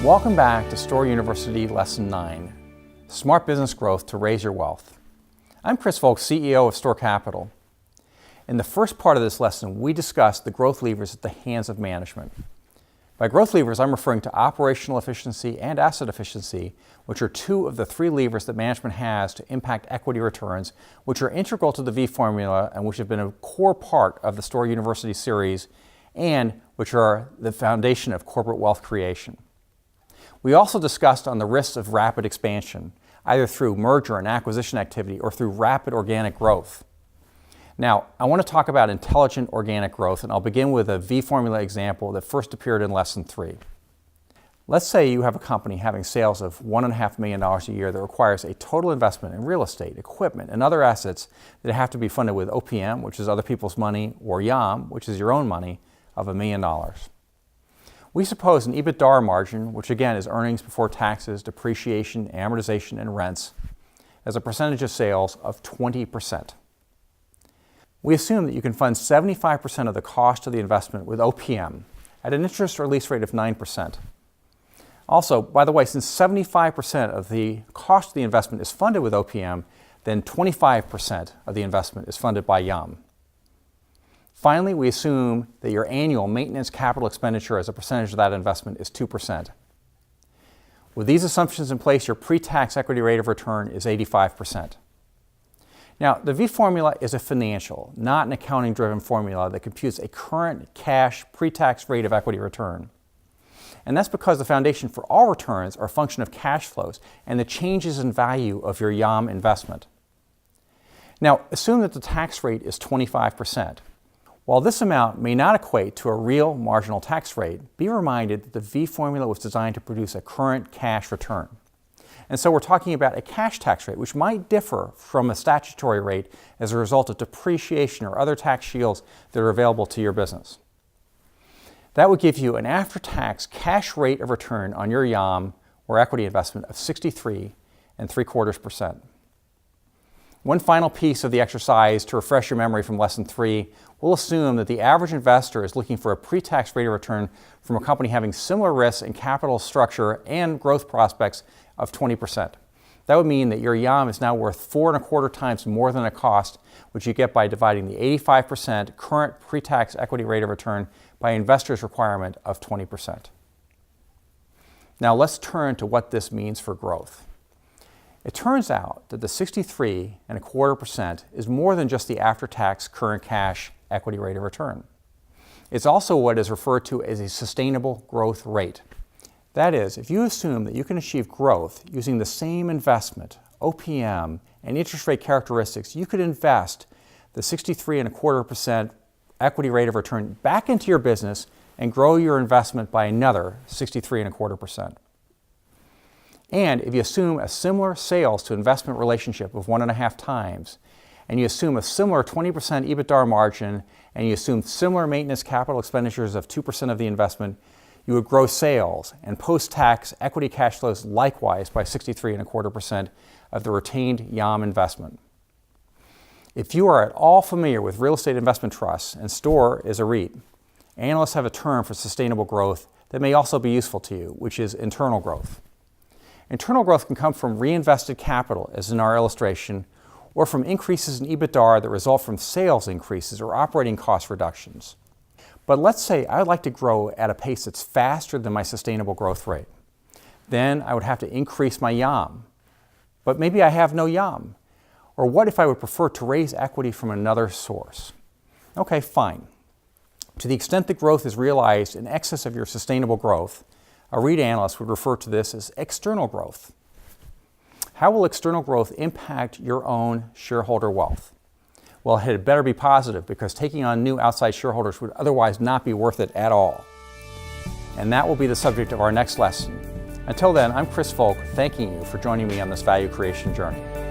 Welcome back to Store University Lesson 9, Smart Business Growth to Raise Your Wealth. I'm Chris Volk, CEO of Store Capital. In the first part of this lesson, we discussed the growth levers at the hands of management. By growth levers, I'm referring to operational efficiency and asset efficiency, which are two of the three levers that management has to impact equity returns, which are integral to the V formula and which have been a core part of the Store University series and which are the foundation of corporate wealth creation. We also discussed on the risks of rapid expansion, either through merger and acquisition activity or through rapid organic growth. Now, I want to talk about intelligent organic growth, and I'll begin with a V formula example that first appeared in Lesson 3. Let's say you have a company having sales of $1.5 million a year that requires a total investment in real estate, equipment, and other assets that have to be funded with OPM, which is other people's money, or YAM, which is your own money, of $1 million. We suppose an EBITDA margin, which again is earnings before taxes, depreciation, amortization, and rents, as a percentage of sales of 20%. We assume that you can fund 75% of the cost of the investment with OPM at an interest or lease rate of 9%. Also, by the way, since 75% of the cost of the investment is funded with OPM, then 25% of the investment is funded by YAM. Finally, we assume that your annual maintenance capital expenditure as a percentage of that investment is 2%. With these assumptions in place, your pre-tax equity rate of return is 85%. Now, the V formula is a financial, not an accounting-driven formula that computes a current cash pre-tax rate of equity return. And that's because the foundation for all returns are a function of cash flows and the changes in value of your YAM investment. Now, assume that the tax rate is 25%. While this amount may not equate to a real marginal tax rate, be reminded that the V formula was designed to produce a current cash return. And so we're talking about a cash tax rate, which might differ from a statutory rate as a result of depreciation or other tax shields that are available to your business. That would give you an after-tax cash rate of return on your YAM or equity investment of 63.75%. One final piece of the exercise to refresh your memory from Lesson 3, we'll assume that the average investor is looking for a pre-tax rate of return from a company having similar risks in capital structure and growth prospects of 20%. That would mean that your YAM is now worth 4.25 times more than it cost, which you get by dividing the 85% current pre-tax equity rate of return by investors' requirement of 20%. Now let's turn to what this means for growth. It turns out that the 63.25% is more than just the after-tax current cash equity rate of return. It's also what is referred to as a sustainable growth rate. That is, if you assume that you can achieve growth using the same investment, OPM, and interest rate characteristics, you could invest the 63.25% equity rate of return back into your business and grow your investment by another 63.25%. And if you assume a similar sales to investment relationship of 1.5 times, and you assume a similar 20% EBITDA margin, and you assume similar maintenance capital expenditures of 2% of the investment, you would grow sales and post-tax equity cash flows likewise by 63.25% of the retained YAM investment. If you are at all familiar with real estate investment trusts, and Store is a REIT, analysts have a term for sustainable growth that may also be useful to you, which is internal growth. Internal growth can come from reinvested capital, as in our illustration, or from increases in EBITDA that result from sales increases or operating cost reductions. But let's say I would like to grow at a pace that's faster than my sustainable growth rate. Then I would have to increase my YAM. But maybe I have no YAM. Or what if I would prefer to raise equity from another source? Okay, fine. To the extent that growth is realized in excess of your sustainable growth, a REIT analyst would refer to this as external growth. How will external growth impact your own shareholder wealth? Well, it had better be positive because taking on new outside shareholders would otherwise not be worth it at all. And that will be the subject of our next lesson. Until then, I'm Chris Volk, thanking you for joining me on this value creation journey.